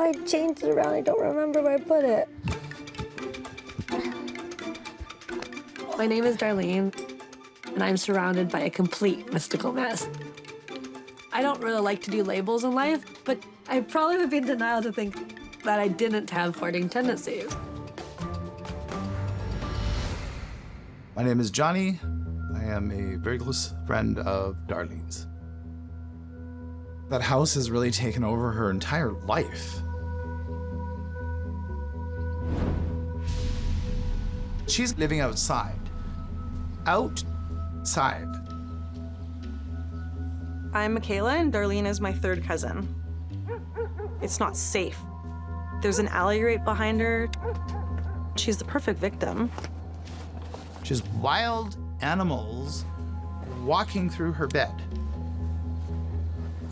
I changed it around. I don't remember where I put it. My name is Darlene, and I'm surrounded by a complete mystical mess. I don't really like to do labels in life, but I probably would be in denial to think that I didn't have hoarding tendencies. My name is Johnny. I am a very close friend of Darlene's. That house has really taken over her entire life. She's living outside. Outside. I'm Michaela, and Darlene is my third cousin. It's not safe. There's an alley right behind her. She's the perfect victim. She has wild animals walking through her bed.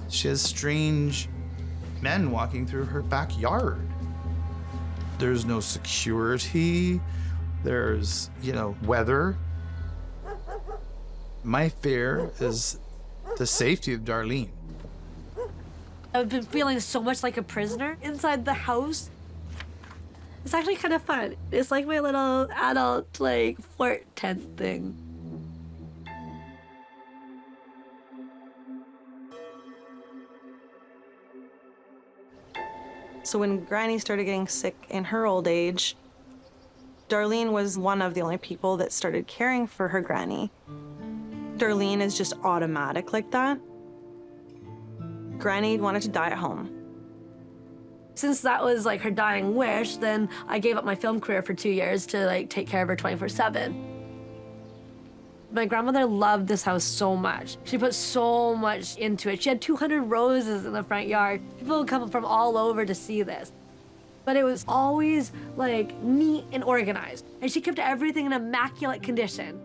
She has strange men walking through her backyard. There's no security. There's, weather. My fear is the safety of Darlene. I've been feeling so much like a prisoner inside the house. It's actually kind of fun. It's like my little adult, fort tent thing. So when Granny started getting sick in her old age, Darlene was one of the only people that started caring for her Granny. Darlene is just automatic like that. Granny wanted to die at home. Since that was her dying wish, then I gave up my film career for 2 years to take care of her 24/7. My grandmother loved this house so much. She put so much into it. She had 200 roses in the front yard. People would come from all over to see this. But it was always neat and organized. And she kept everything in immaculate condition.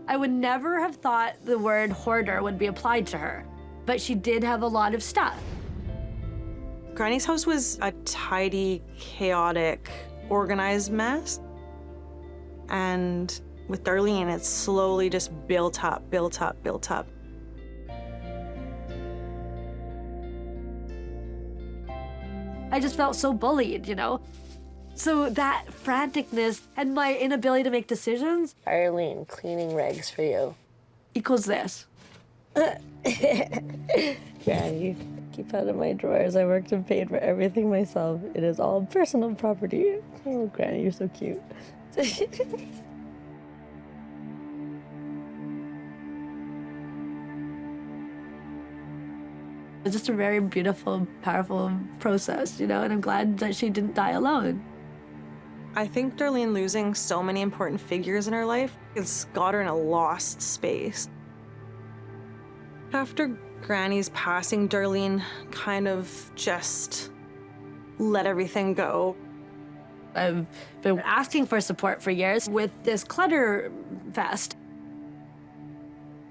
I would never have thought the word hoarder would be applied to her, but she did have a lot of stuff. Granny's house was a tidy, chaotic, organized mess. And with Darlene, it slowly just built up. I just felt so bullied, So that franticness and my inability to make decisions. Darlene, cleaning rags for you. Equals this. Granny, keep out of my drawers. I worked and paid for everything myself. It is all personal property. Oh, Granny, you're so cute. It's just a very beautiful, powerful process, and I'm glad that she didn't die alone. I think Darlene losing so many important figures in her life has got her in a lost space. After Granny's passing, Darlene kind of just let everything go. I've been asking for support for years with this clutter fest.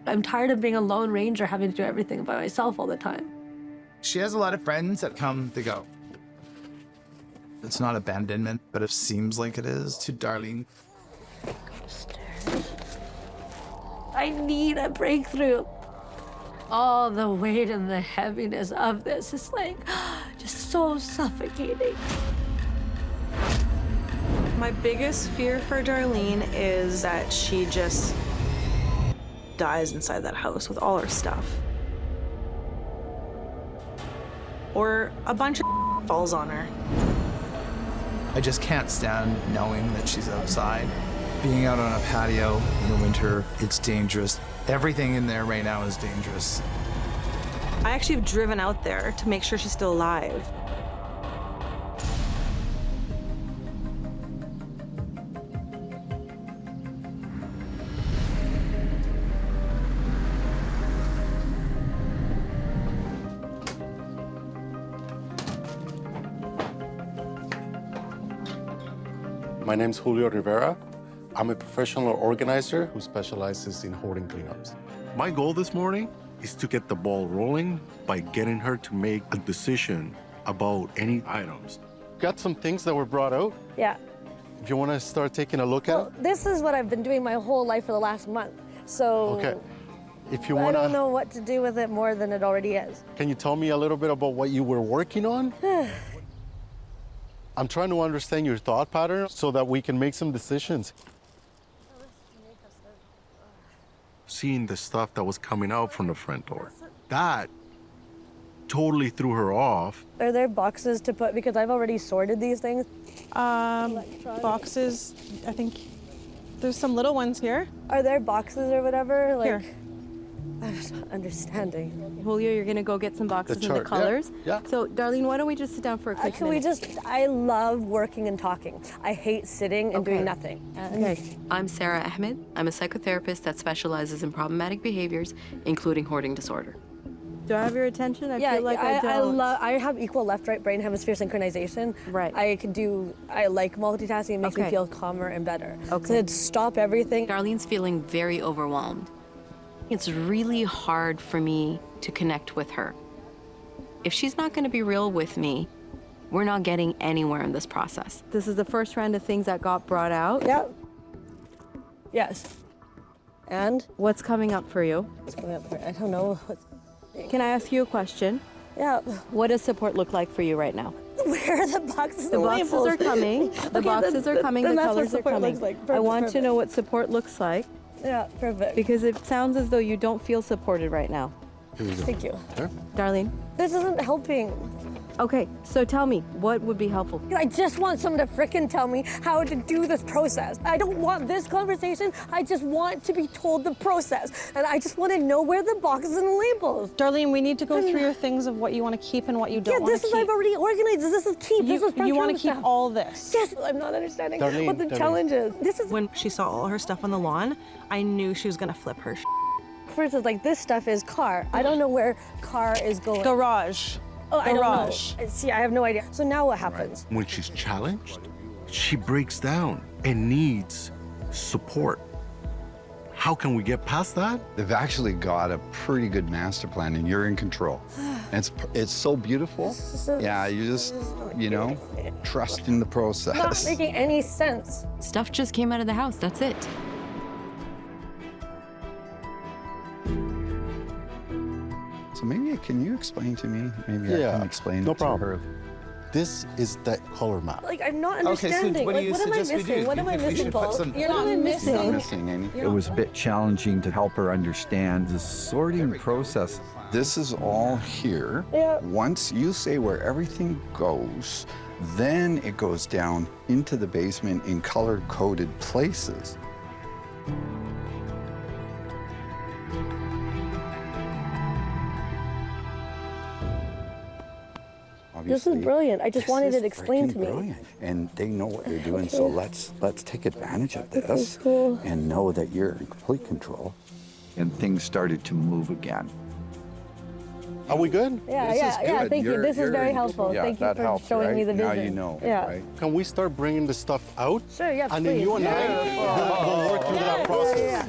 I'm tired of being a lone ranger, having to do everything by myself all the time. She has a lot of friends that come to go. It's not abandonment, but it seems like it is to Darlene. I need a breakthrough. All the weight and the heaviness of this is just so suffocating. My biggest fear for Darlene is that she just dies inside that house with all her stuff. Or a bunch of falls on her. I just can't stand knowing that she's outside. Being out on a patio in the winter, it's dangerous. Everything in there right now is dangerous. I actually have driven out there to make sure she's still alive. My name's Julio Rivera. I'm a professional organizer who specializes in hoarding cleanups. My goal this morning is to get the ball rolling by getting her to make a decision about any items. Got some things that were brought out. Yeah. If you want to start taking a look at it. This is what I've been doing my whole life for the last month. So Okay. If you I want don't to, know what to do with it more than it already is. can you tell me a little bit about what you were working on? I'm trying to understand your thought pattern so that we can make some decisions. Seeing the stuff that was coming out from the front door, that totally threw her off. Are there boxes to put, because I've already sorted these things? Boxes, I think there's some little ones here. Are there boxes or whatever? Like, Here. I'm just not understanding. Julio, you're gonna go get some boxes and the chart, yeah, colors. yeah. So, Darlene, why don't we just sit down for a quick Can we minute? I love working and talking. I hate sitting and doing nothing. Okay. I'm Sarah Ahmed. I'm a psychotherapist that specializes in problematic behaviors, including hoarding disorder. Do I have your attention? I feel like I don't. I have equal left-right brain hemisphere synchronization. Right. I like multitasking. It makes me Okay. feel calmer and better. Okay. To stop everything. Darlene's feeling very overwhelmed. It's really hard for me to connect with her. If she's not gonna be real with me, we're not getting anywhere in this process. This is the first round of things that got brought out. Yeah. Yes. And? What's coming up for you? I don't know. Can I ask you a question? Yeah. What does support look like for you right now? Where are the boxes? The boxes are coming. The boxes are coming. The that's what colors are support coming. looks like. I Perfect, want to perfect. know what support looks like Yeah, perfect. because it sounds as though you don't feel supported right now. Thank you. Darlene? This isn't helping. Okay, so tell me, what would be helpful? I just want someone to frickin' tell me how to do this process. I don't want this conversation. I just want to be told the process. And I just want to know where the boxes and the labels. Darlene, we need to go through your things of what you want to keep and what you don't Yeah, want this to is, keep. I've already organized this. This is keep. This is You want to keep stuff. all this. Yes, I'm not understanding Darlene, what the Darlene. challenge is. This is, When she saw all her stuff on the lawn, I knew she was going to flip her for instance, like this stuff is car. I don't know where car is going. garage. Oh, I don't garage. know. See, I have no idea. So now what happens? When she's challenged, she breaks down and needs support. How can we get past that? They've actually got a pretty good master plan, and you're in control. And it's so beautiful. Yeah, you just, trust in the Not process. making any sense. Stuff just came out of the house, that's it. So maybe, can you explain to me? Maybe I can explain no it problem. to her. This is the color map. Like, I'm not Okay, so understanding. what do Like, you what am I suggest we missing? do? What Do am you I think we missing, should put Paul? some- You're not missing. Not missing any. It was a bit challenging to help her understand the sorting process. This is all here. Yeah. Once you say where everything goes, then it goes down into the basement in color-coded places. This is Obviously, brilliant. I just this wanted is it explained to freaking me. brilliant. And they know what they're doing, so let's take advantage of this is cool. and know that you're in complete control. And things started to move again. Are we good? Yeah, This is yeah. good. Thank you. You're- This is you're very in- helpful. yeah, Thank you that for helps, showing me right? the Now vision. you know, Yeah. right? Can we start bringing the stuff out? Sure, yeah, And then you please. and I will work through that process.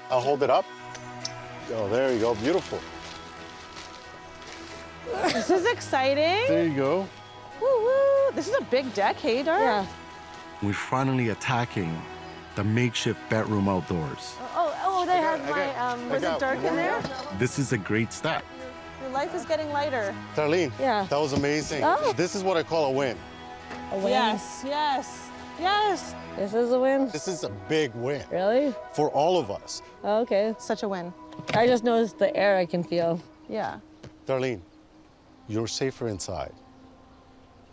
I'll hold it up. Oh, there you go. Beautiful. This is exciting. There you go. Woo-woo. This is a big deck, hey, Dar? Yeah. We're finally attacking the makeshift bedroom outdoors. Oh, they have my, was it dark in there? This is a great step. Your life is getting lighter. Darlene, Yeah. that was amazing. Oh. This is what I call a win. A win? Yes, yes, yes. This is a win? This is a big win Really? for all of us. Oh, okay. Such a win. I just noticed the air I can feel. Yeah. Darlene, you're safer inside.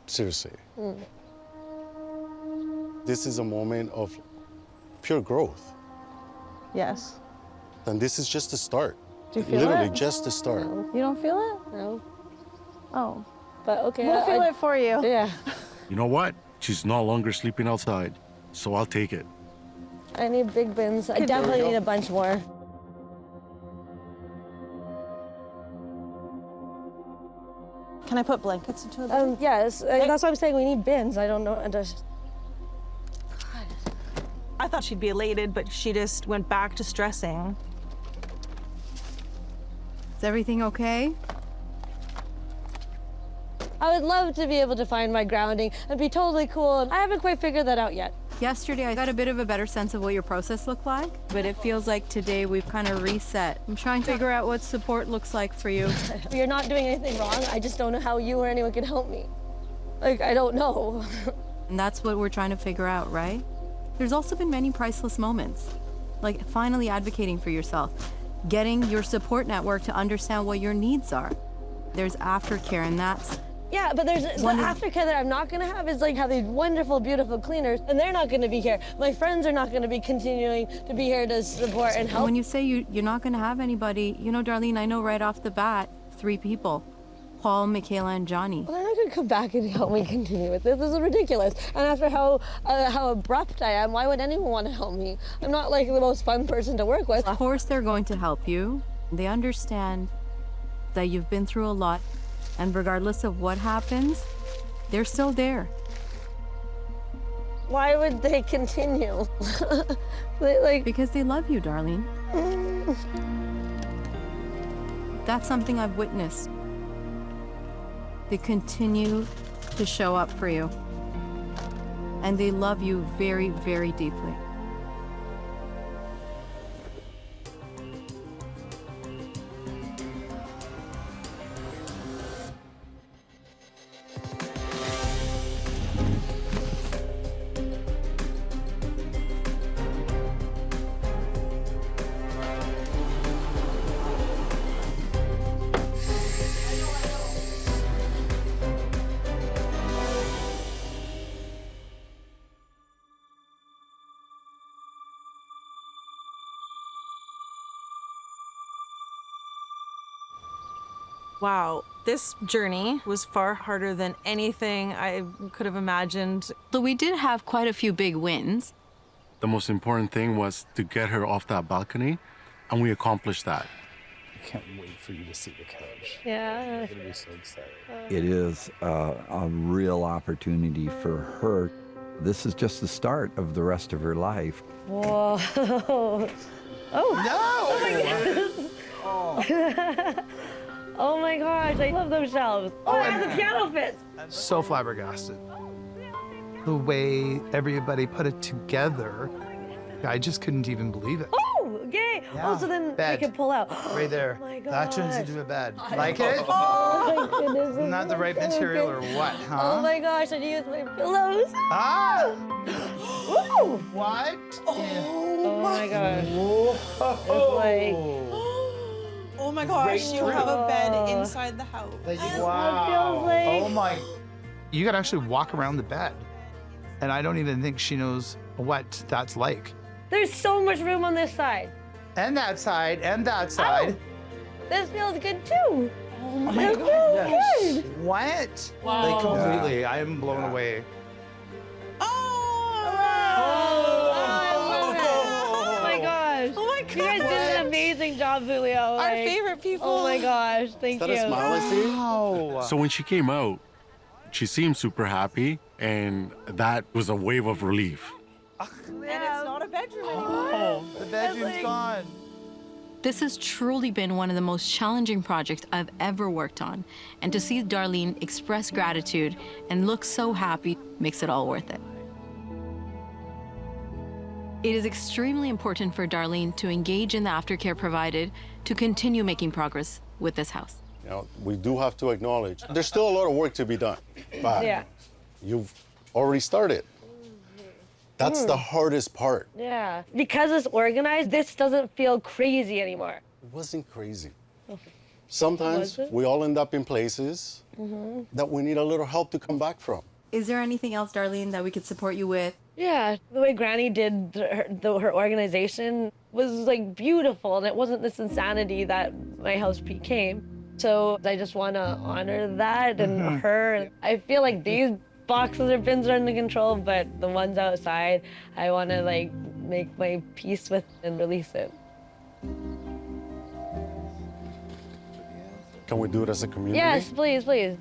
Seriously. This is a moment of pure growth. Yes. And this is just the start. Do you feel Literally it? just the start. You don't feel it? No. Oh. But okay. We'll feel it for you. Yeah. You know what? She's no longer sleeping outside, so I'll take it. I need big bins. I There we definitely go. need a bunch more. Can I put blankets into a bin? Yes. That's why I'm saying we need bins. I don't know. I just... I thought she'd be elated, but she just went back to stressing. Is everything okay? I would love to be able to find my grounding and be totally cool. I haven't quite figured that out yet. Yesterday, I got a bit of a better sense of what your process looked like, but it feels like today we've kind of reset. I'm trying to figure out what support looks like for you. You're not doing anything wrong. I just don't know how you or anyone can help me. Like, I don't know. And that's what we're trying to figure out, right? There's also been many priceless moments, like finally advocating for yourself, getting your support network to understand what your needs are. There's aftercare, and that's Yeah, but there's the aftercare that I'm not gonna have is like have these wonderful, beautiful cleaners, and they're not gonna be here. My friends are not gonna be continuing to be here to support and help. when you say you're not going to have anybody, you know, Darlene, I know right off the bat, 3 people, Paul, Michaela, and Johnny. Well, they're not gonna come back and help me continue with this. This is ridiculous. And after how abrupt I am, why would anyone want to help me? I'm not like the most fun person to work with. Of course they're going to help you. They understand that you've been through a lot, and regardless of what happens, they're still there. Why would they continue? Because they love you, Darlene. That's something I've witnessed. They continue to show up for you. And they love you very, very deeply. Wow, this journey was far harder than anything I could have imagined. So we did have quite a few big wins. The most important thing was to get her off that balcony, and we accomplished that. I can't wait for you to see the couch. Yeah. I'm gonna be so excited. It is a real opportunity for her. This is just the start of the rest of her life. Whoa. Oh. No! Oh my gosh, I love those shelves. Oh, and the piano fits. So flabbergasted. The way everybody put it together, I just couldn't even believe it. Oh, yay. Yeah. Oh, so then Bed. we can pull out. Right there. Oh my That turns gosh. into a bed. Like it? Oh my goodness. Isn't that the right material or what, huh? Oh my gosh, I need my pillows. Ah! Woo! What? Oh my gosh. Whoa! Oh my gosh, Right you have a bed inside the house. Wow. like. Oh my. You gotta actually walk around the bed. And I don't even think she knows what that's like. There's so much room on this side. And that side, and that side. This feels good too. Oh my It God. feels good. What? Wow. Like completely. I am blown away. Oh my gosh. Oh my You guys did an amazing job, Julio. Our Like, favorite people. Oh my gosh, thank you. Wow. So when she came out, she seemed super happy, and that was a wave of relief. And it's not a bedroom anymore. Oh, the bedroom's gone. This has truly been one of the most challenging projects I've ever worked on. And to see Darlene express gratitude and look so happy makes it all worth it. It is extremely important for Darlene to engage in the aftercare provided to continue making progress with this house. You know, we do have to acknowledge there's still a lot of work to be done, but Yeah. you've already started. That's the hardest part. Yeah. Because it's organized, this doesn't feel crazy anymore. It wasn't crazy. Sometimes Was it? we all end up in places that we need a little help to come back from. Is there anything else, Darlene, that we could support you with? Yeah, the way Granny did her organization was like beautiful, and it wasn't this insanity that my house became. So I just want to honor that and her. I feel like these boxes or bins are under control, but the ones outside, I want to like make my peace with and release it. Can we do it as a community? Yes, please, please.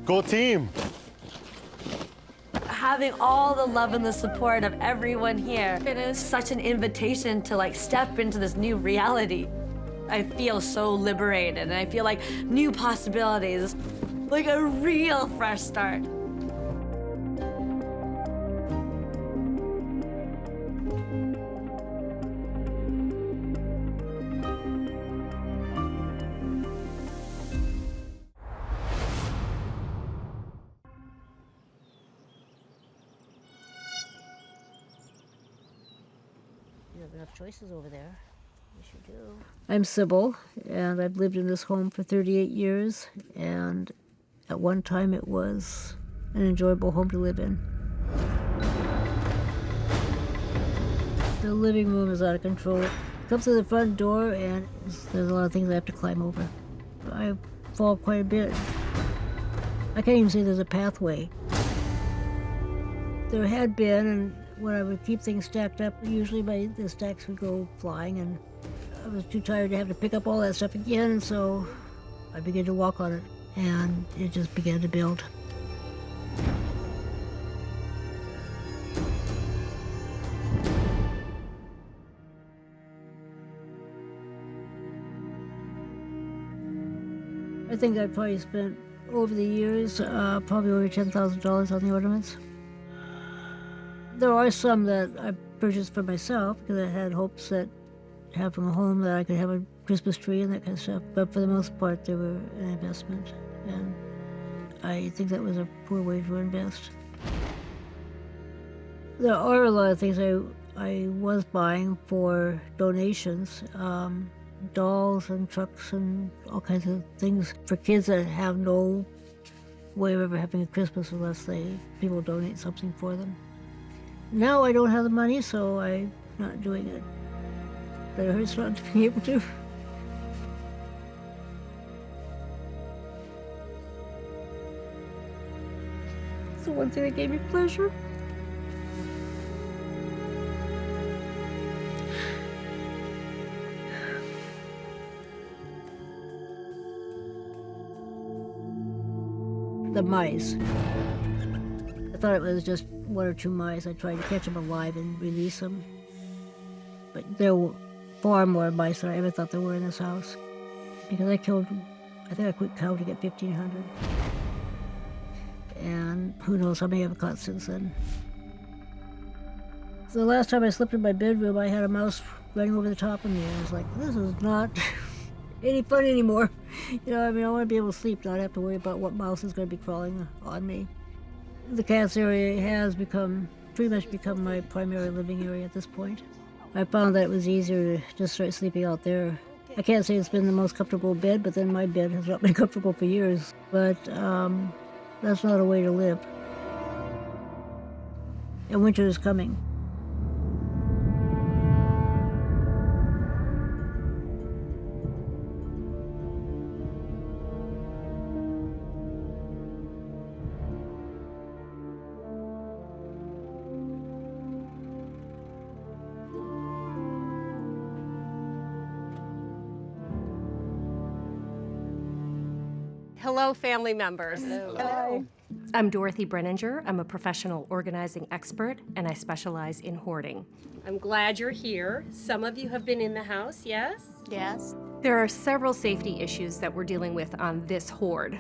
Go team! Having all the love and the support of everyone here, it is such an invitation to like step into this new reality. I feel so liberated, and I feel like new possibilities, like a real fresh start. You have enough choices over there. Yes, you do. I'm Sybil, and I've lived in this home for 38 years, and at one time it was an enjoyable home to live in. The living room is out of control. Come to the front door, and there's a lot of things I have to climb over. I fall quite a bit. I can't even say there's a pathway. There had been, and when I would keep things stacked up, usually the stacks would go flying, and I was too tired to have to pick up all that stuff again, so I began to walk on it, and it just began to build. I think I probably spent, over the years, probably over $10,000 on the ornaments. There are some that I purchased for myself because I had hopes that having a home that I could have a Christmas tree and that kind of stuff. But for the most part, they were an investment. And I think that was a poor way to invest. There are a lot of things I was buying for donations. Dolls and trucks and all kinds of things for kids that have no way of ever having a Christmas unless people donate something for them. Now I don't have the money, so I'm not doing it. But it hurts not to be able to. It's the one thing that gave me pleasure. The mice. I thought it was just one or two mice. I tried to catch them alive and release them. But there were far more mice than I ever thought there were in this house. Because I think I quit counting at 1,500. And who knows how many I've caught since then. So the last time I slept in my bedroom, I had a mouse running over the top of me. And I was like, this is not any fun anymore. You know, I mean, I want to be able to sleep, not have to worry about what mouse is going to be crawling on me. The cats area has pretty much become my primary living area at this point. I found that it was easier to just start sleeping out there. I can't say it's been the most comfortable bed, but then my bed has not been comfortable for years. But that's not a way to live. And winter is coming. Hello, family members. Hello. I'm Dorothy Brenninger. I'm a professional organizing expert, and I specialize in hoarding. I'm glad you're here. Some of you have been in the house, yes? Yes. There are several safety issues that we're dealing with on this hoard.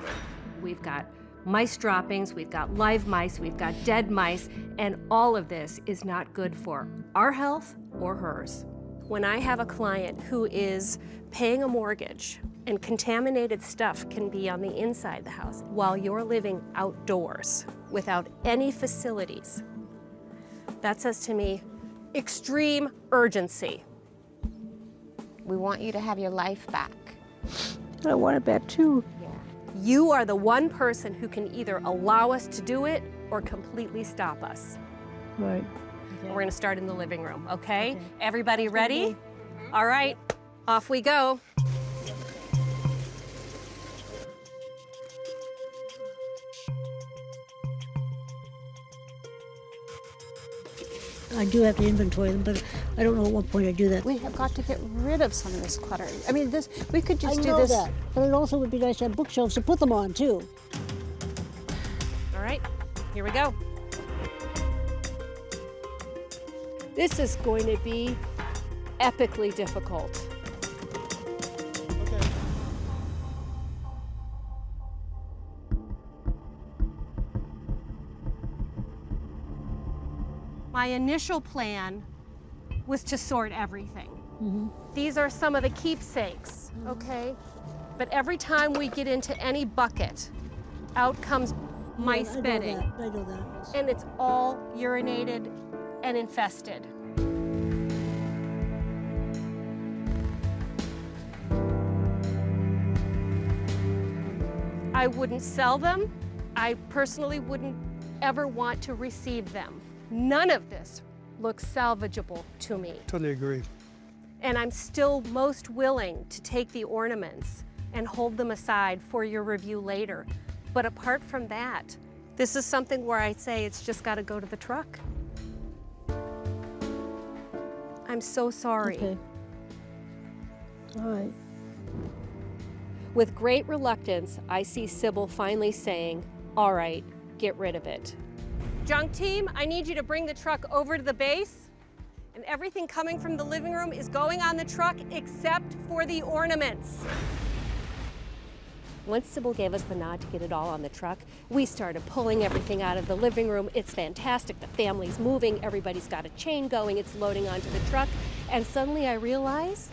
We've got mice droppings, we've got live mice, we've got dead mice, and all of this is not good for our health or hers. When I have a client who is paying a mortgage and contaminated stuff can be on the inside of the house while you're living outdoors without any facilities, that says to me, extreme urgency. We want you to have your life back. I want it back too. You are the one person who can either allow us to do it or completely stop us. Right. We're gonna start in the living room, okay? Everybody ready? All right, off we go. I do have to inventory them, but I don't know at what point I do that. We have got to get rid of some of this clutter. I mean, we could just I do know this. that, but it also would be nice to have bookshelves to put them on too. All right, here we go. This is going to be epically difficult. My initial plan was to sort everything. These are some of the keepsakes, okay? But every time we get into any bucket, out comes mice bedding. I know that. And it's all urinated and infested. I wouldn't sell them. I personally wouldn't ever want to receive them. None of this looks salvageable to me. Totally agree. And I'm still most willing to take the ornaments and hold them aside for your review later. But apart from that, this is something where I say it's just got to go to the truck. I'm so sorry. Okay. All right. With great reluctance, I see Sybil finally saying, all right, get rid of it. Junk team, I need you to bring the truck over to the base, and everything coming from the living room is going on the truck except for the ornaments. Once Sybil gave us the nod to get it all on the truck, we started pulling everything out of the living room. It's fantastic. The family's moving. Everybody's got a chain going. It's loading onto the truck. And suddenly I realize,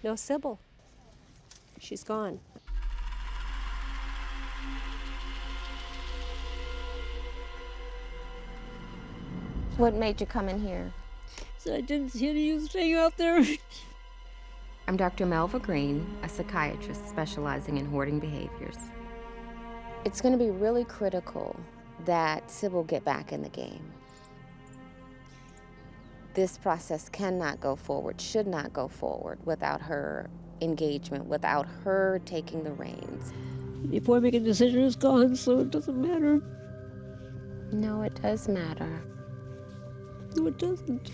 no Sybil. She's gone. What made you come in here? So I didn't see any use staying out there. I'm Dr. Melva Green, a psychiatrist specializing in hoarding behaviors. It's going to be really critical that Sybil get back in the game. This process cannot go forward, should not go forward without her engagement, without her taking the reins. Before I make a decision, it's gone, so it doesn't matter. No, it does matter. No, it doesn't.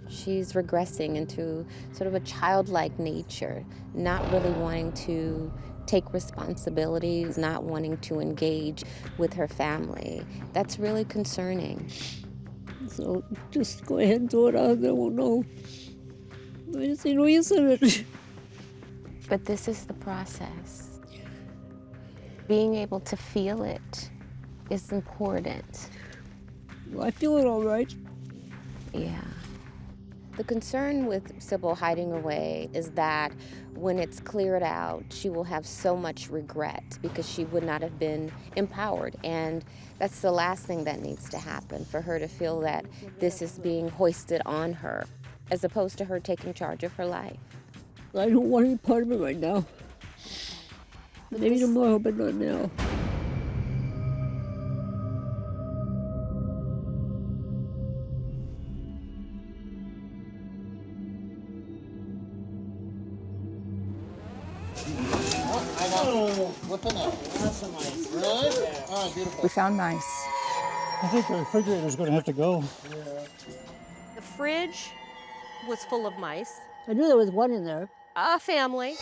She's regressing into sort of a childlike nature, not really wanting to take responsibilities, not wanting to engage with her family. That's really concerning. So just go ahead and throw it out. They won't know. I just see no use in it. But this is the process. Being able to feel it is important. Well, I feel it all right. Yeah. The concern with Sybil hiding away is that when it's cleared out, she will have so much regret because she would not have been empowered. And that's the last thing that needs to happen, for her to feel that this is being hoisted on her, as opposed to her taking charge of her life. I don't want any part of it right now. Maybe tomorrow, but not now. We found mice. I think the refrigerator's going to have to go. The fridge was full of mice. I knew there was one in there. A family.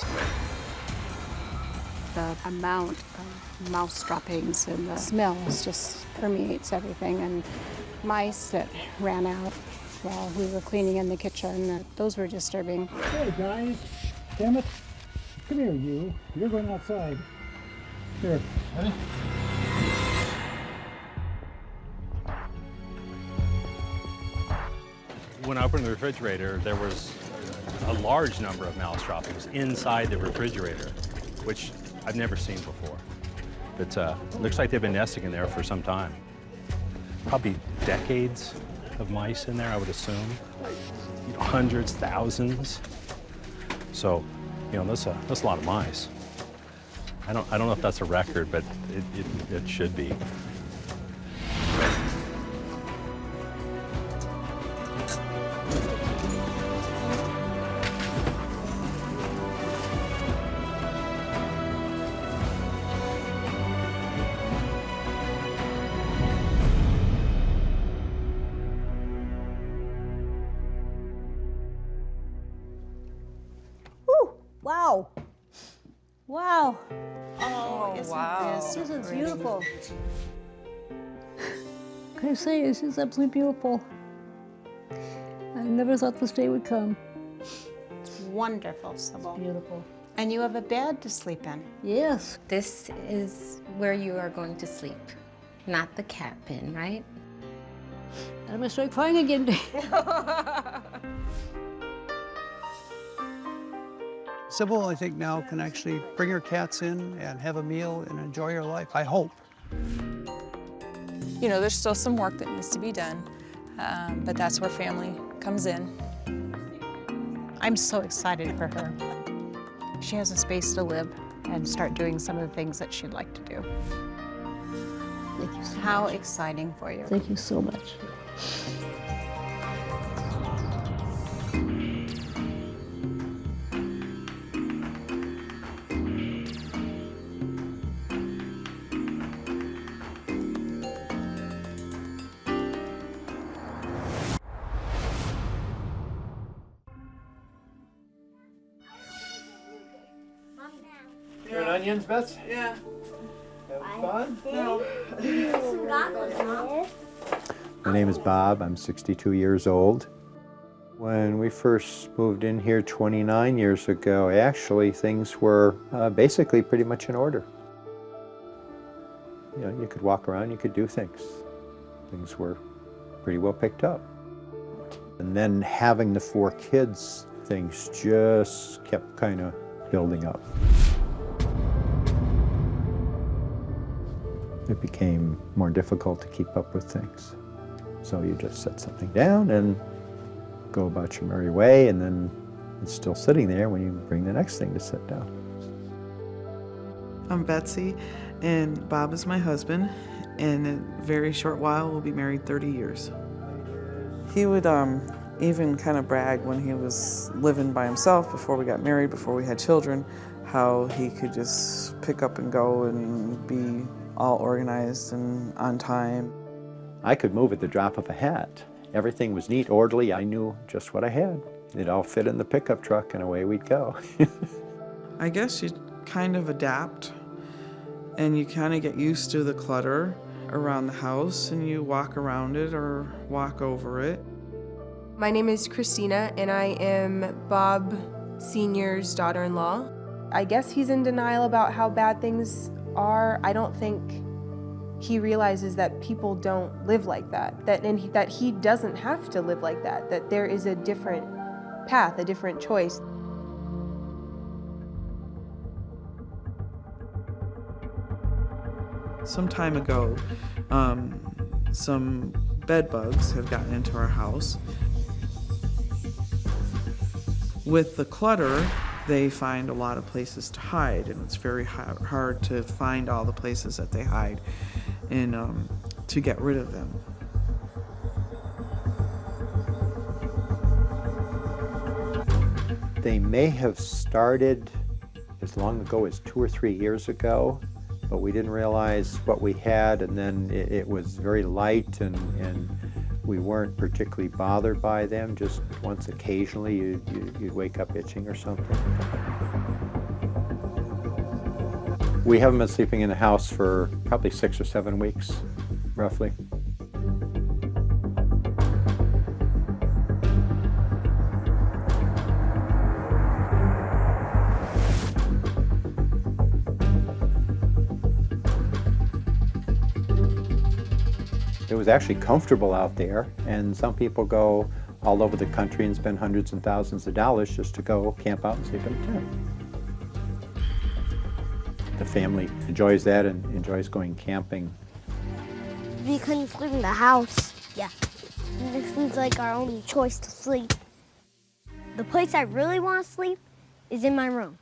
The amount of mouse droppings and the smells just permeates everything. And mice that ran out while we were cleaning in the kitchen, those were disturbing. Hey, guys. Damn it. Come here, you. You're going outside. Here. Ready? When I opened the refrigerator, there was a large number of mouse droppings inside the refrigerator, which I've never seen before. It looks like they've been nesting in there for some time. Probably decades of mice in there, I would assume. Hundreds, thousands. So, that's a lot of mice. I don't know if that's a record, but it should be. Wow. Wow. Oh, wow. This is beautiful. Can I say, this is absolutely beautiful. I never thought this day would come. It's wonderful, Sybil. Beautiful. And you have a bed to sleep in. Yes. This is where you are going to sleep, not the cat pen, right? And I'm gonna start crying again. Sybil, I think, now can actually bring her cats in and have a meal and enjoy her life. I hope. There's still some work that needs to be done, but that's where family comes in. I'm so excited for her. she has a space to live and start doing some of the things that she'd like to do. Thank you so How much. exciting for you. Thank you so much. You're an onions, Bets? Yeah. Having fun? No. My name is Bob. I'm 62 years old. When we first moved in here 29 years ago, actually things were basically pretty much in order. You know, you could walk around, you could do things. Things were pretty well picked up. And then having the 4 kids, things just kept kind of building up. It became more difficult to keep up with things. So you just set something down and go about your merry way, and then it's still sitting there when you bring the next thing to sit down. I'm Betsy, and Bob is my husband, and in a very short while we'll be married 30 years. He would even kind of brag when he was living by himself before we got married, before we had children, how he could just pick up and go and be all organized and on time. I could move at the drop of a hat. Everything was neat, orderly. I knew just what I had. It all fit in the pickup truck and away we'd go. I guess you kind of adapt and you kind of get used to the clutter around the house and you walk around it or walk over it. My name is Christina and I am Bob Sr.'s daughter-in-law. I guess he's in denial about how bad things are. I don't think he realizes that people don't live like that, that he doesn't have to live like that, that there is a different path, a different choice. Some time ago, some bed bugs have gotten into our house. With the clutter, they find a lot of places to hide, and it's very hard to find all the places that they hide and to get rid of them. They may have started as long ago as 2 or 3 years ago, but we didn't realize what we had, and then it was very light, and we weren't particularly bothered by them. Just once occasionally you'd wake up itching or something. We haven't been sleeping in the house for probably 6 or 7 weeks, roughly. It was actually comfortable out there, and some people go all over the country and spend hundreds and thousands of dollars just to go camp out and sleep in a tent. The family enjoys that and enjoys going camping. We couldn't sleep in the house. Yeah. This is like our only choice to sleep. The place I really want to sleep is in my room.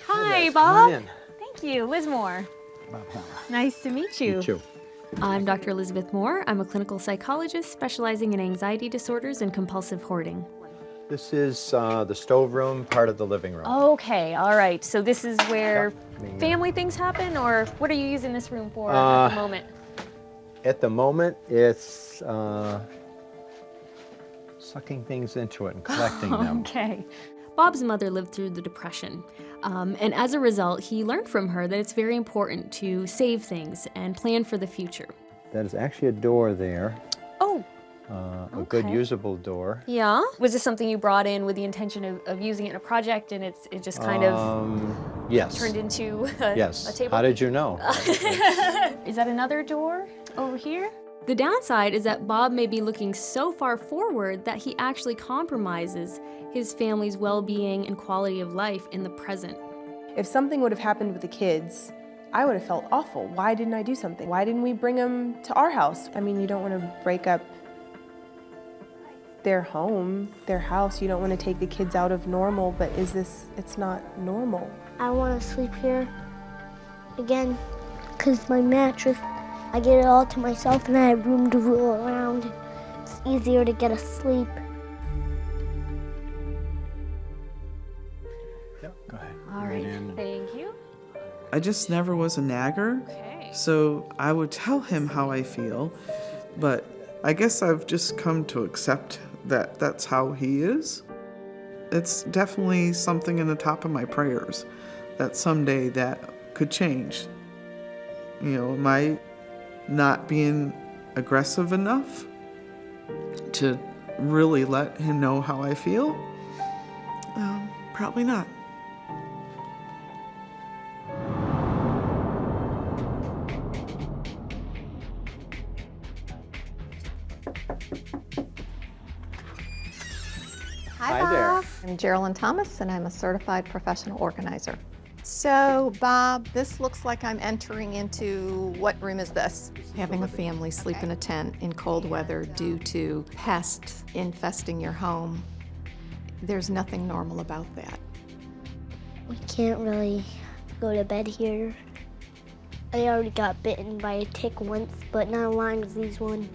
Hi, Come Bob. on in. Thank you. Liz Moore. Bob Howard. Nice to meet you. You too. I'm Dr. Elizabeth Moore. I'm a clinical psychologist specializing in anxiety disorders and compulsive hoarding. This is the storeroom, part of the living room. Okay, all right. So this is where family things happen, or what are you using this room for at the moment? At the moment, it's sucking things into it and collecting them. Okay. Bob's mother lived through the Depression, and as a result, he learned from her that it's very important to save things and plan for the future. That is actually a door there. Oh. A good usable door. Yeah. Was this something you brought in with the intention of using it in a project, and it just kind of yes. turned into a Yes. table? How did you know? Is that another door over here? The downside is that Bob may be looking so far forward that he actually compromises his family's well-being and quality of life in the present. If something would have happened with the kids, I would have felt awful. Why didn't I do something? Why didn't we bring them to our house? I mean, you don't want to break up their home, their house. You don't want to take the kids out of normal, but it's not normal. I want to sleep here again because my mattress, I get it all to myself and I have room to roll around. It's easier to get asleep. Go ahead. All right, thank you. I just never was a nagger, so I would tell him how I feel, but I guess I've just come to accept that that's how he is. It's definitely something in the top of my prayers that someday that could change. You know, am I not being aggressive enough to really let him know how I feel? Probably not. Hi there. I'm Geraldine Thomas, and I'm a certified professional organizer. So, Bob, this looks like I'm entering into, what room is this? Having a family sleep in a tent in cold weather due to pests infesting your home. There's nothing normal about that. We can't really go to bed here. I already got bitten by a tick once, but not a Lyme disease one.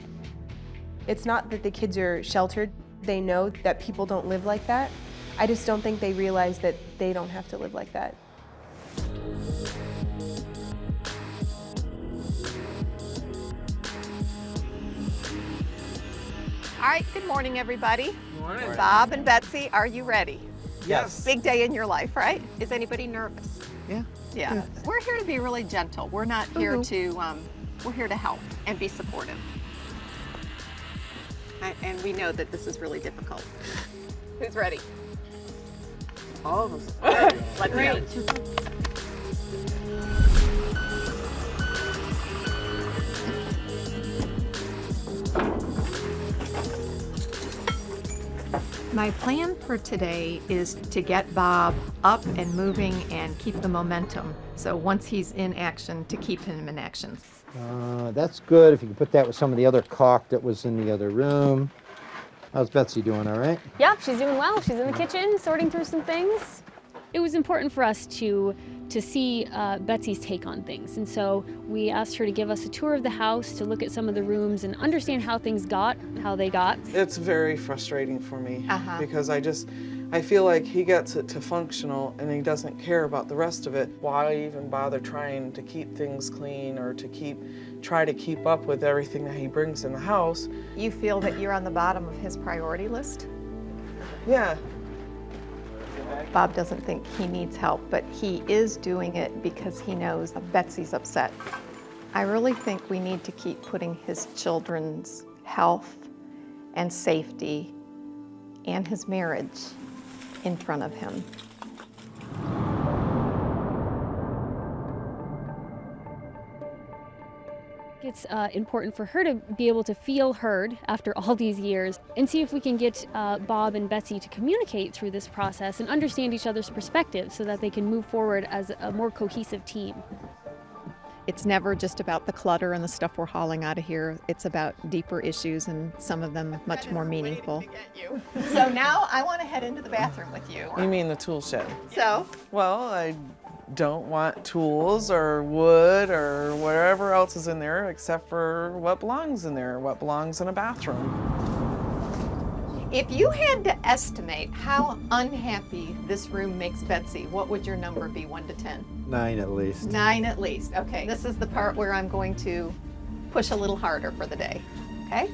It's not that the kids are sheltered. They know that people don't live like that. I just don't think they realize that they don't have to live like that. All right, good morning, everybody. Good morning. Bob and Betsy, are you ready? Yes. Big day in your life, right? Is anybody nervous? Yeah. Yeah. We're here to be really gentle. We're not here to, we're here to help and be supportive. And we know that this is really difficult. Who's ready? All of us. Let's go. My plan for today is to get Bob up and moving and keep the momentum. So once he's in action, to keep him in action. That's good. If you can put that with some of the other caulk that was in the other room. How's Betsy doing, all right? Yep, she's doing well. She's in the kitchen sorting through some things. It was important for us to see Betsy's take on things. And so we asked her to give us a tour of the house, to look at some of the rooms and understand how things got, how they got. It's very frustrating for me because I feel like he gets it to functional and he doesn't care about the rest of it. Why even bother trying to keep things clean or to try to keep up with everything that he brings in the house? You feel that you're on the bottom of his priority list? Yeah. Bob doesn't think he needs help, but he is doing it because he knows Betsy's upset. I really think we need to keep putting his children's health and safety and his marriage in front of him. It's important for her to be able to feel heard after all these years and see if we can get Bob and Betsy to communicate through this process and understand each other's perspectives so that they can move forward as a more cohesive team. It's never just about the clutter and the stuff we're hauling out of here. It's about deeper issues and some of them much more meaningful. So now I want to head into the bathroom with you. You mean the tool shed? So? Well, I don't want tools or wood or whatever else is in there except for what belongs in there, what belongs in a bathroom. If you had to estimate how unhappy this room makes Betsy, what would your number be, 1 to 10? 9 at least. 9 at least. Okay, this is the part where I'm going to push a little harder for the day. Okay?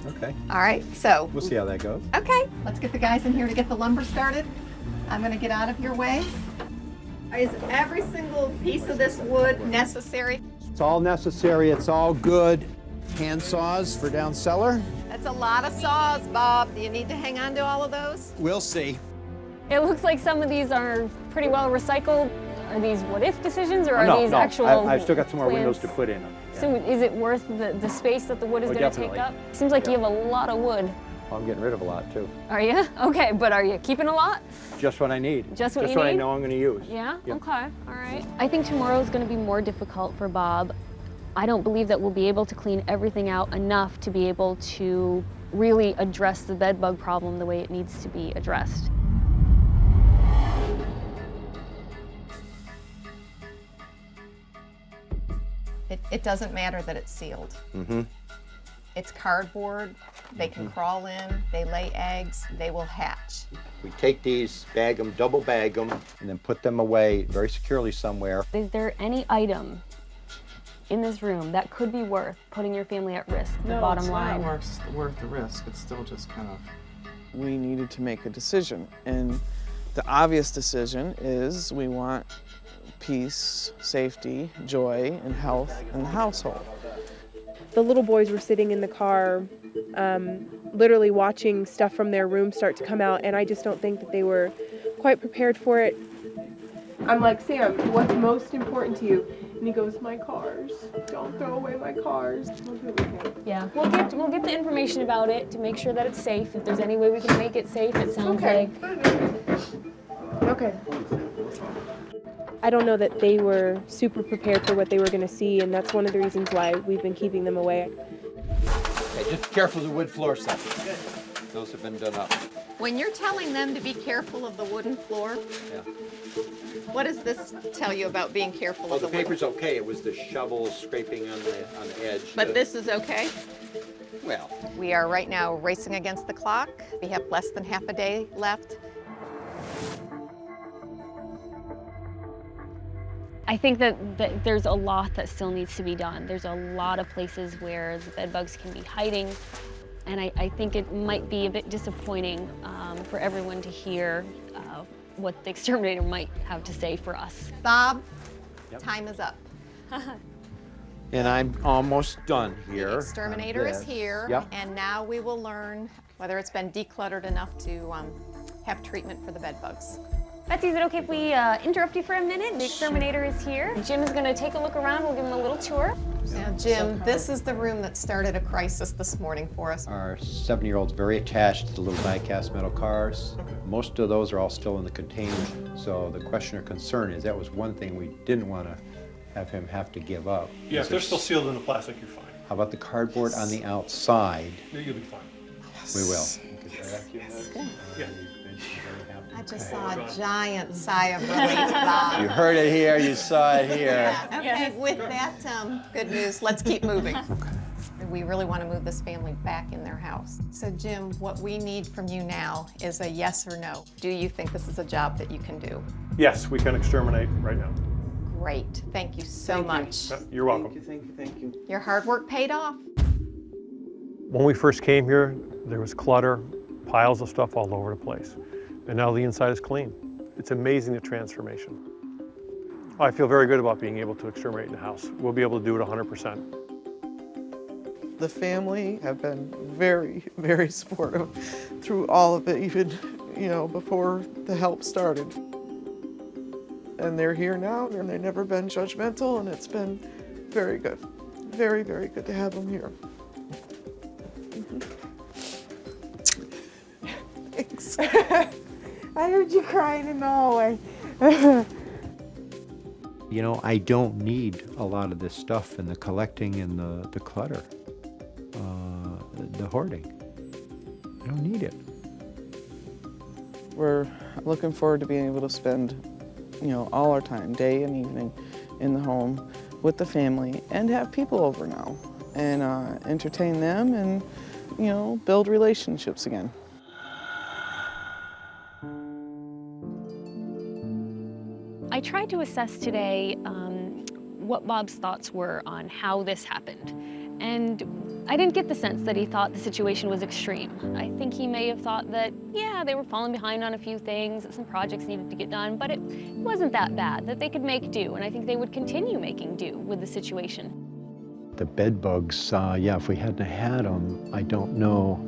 Okay. All right, so. We'll see how that goes. Okay, let's get the guys in here to get the lumber started. I'm going to get out of your way. Is every single piece of this wood necessary? It's all necessary. It's all good. Hand saws for down cellar. That's a lot of saws, Bob. Do you need to hang on to all of those? We'll see. It looks like some of these are pretty well recycled. Are these what-if decisions, or are these actual I've still got some more plans? windows to put in. Yeah. So is it worth the space that the wood is going to take definitely. up? Seems like you have a lot of wood. I'm getting rid of a lot too. Are you? Okay, but are you keeping a lot? Just what I need. Just what you Just what I need? know I'm going to use. Yeah? Yep. Okay, all right. I think tomorrow is going to be more difficult for Bob. I don't believe that we'll be able to clean everything out enough to be able to really address the bed bug problem the way it needs to be addressed. It doesn't matter that it's sealed. Mm-hmm. It's cardboard, they can crawl in, they lay eggs, they will hatch. We take these, bag them, double bag them, and then put them away very securely somewhere. Is there any item in this room that could be worth putting your family at risk, the bottom line? No, it's not worth the risk. It's still just kind of... We needed to make a decision, and the obvious decision is we want peace, safety, joy, and health in the household. The little boys were sitting in the car, literally watching stuff from their room start to come out, and I just don't think that they were quite prepared for it. I'm like, Sam, what's most important to you? And he goes, my cars. Don't throw away my cars. We'll do what we can. Yeah, we'll get the information about it to make sure that it's safe. If there's any way we can make it safe, it sounds like. Okay. I don't know that they were super prepared for what they were going to see, and that's one of the reasons why we've been keeping them away. Okay, just careful of the wood floor stuff. Those have been done up. When you're telling them to be careful of the wooden floor, Yeah. what does this tell you about being careful Well, of the the wooden? paper's okay. It was the shovel scraping on the edge. But this is okay? Well. We are right now racing against the clock. We have less than half a day left. I think that there's a lot that still needs to be done. There's a lot of places where the bed bugs can be hiding, and I think it might be a bit disappointing for everyone to hear what the exterminator might have to say for us. Bob, Yep. time is up. And I'm almost done here. The exterminator on is this. here, Yep. and now we will learn whether it's been decluttered enough to have treatment for the bed bugs. Betsy, is it okay if we interrupt you for a minute? The exterminator is here. Jim is going to take a look around. We'll give him a little tour. Now, Jim, this is the room that started a crisis this morning for us. Our 7-year-old's very attached to the little die-cast metal cars. Most of those are all still in the container. So the question or concern is that was one thing we didn't want to have him have to give up. Yeah, if they're still sealed in the plastic, you're fine. How about the cardboard on the outside? You'll be fine. We will. Yeah. I just saw a giant sigh of relief, Bob. You heard it here, you saw it here. Yeah. Okay, with that good news, let's keep moving. We really want to move this family back in their house. So Jim, what we need from you now is a yes or no. Do you think this is a job that you can do? Yes, we can exterminate right now. Great, thank you so much. You're welcome. Thank you. Your hard work paid off. When we first came here, there was clutter, piles of stuff all over the place. And now the inside is clean. It's amazing, the transformation. I feel very good about being able to exterminate in the house. We'll be able to do it 100%. The family have been very, very supportive through all of it, even, before the help started. And they're here now, and they've never been judgmental, and it's been very good. Very, very good to have them here. Thanks. I heard you crying in the hallway. I don't need a lot of this stuff and the collecting and the clutter, the hoarding. I don't need it. We're looking forward to being able to spend, all our time, day and evening, in the home with the family and have people over now and entertain them and, build relationships again. I tried to assess today what Bob's thoughts were on how this happened. And I didn't get the sense that he thought the situation was extreme. I think he may have thought that, yeah, they were falling behind on a few things, that some projects needed to get done, but it wasn't that bad, that they could make do, and I think they would continue making do with the situation. The bed bugs, if we hadn't had them, I don't know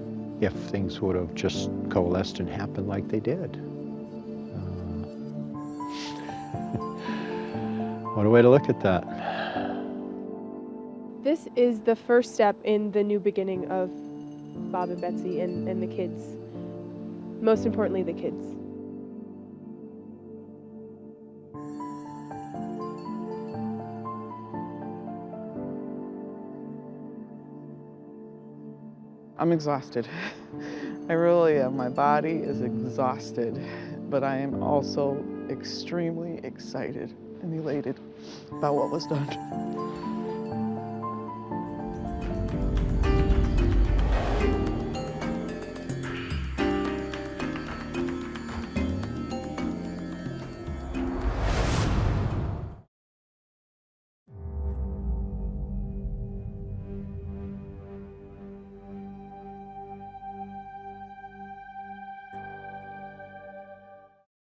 if things would have just coalesced and happened like they did. What a way to look at that. This is the first step in the new beginning of Bob and Betsy and the kids. Most importantly, the kids. I'm exhausted. I really am. My body is exhausted, but I am also extremely excited and elated about what was done.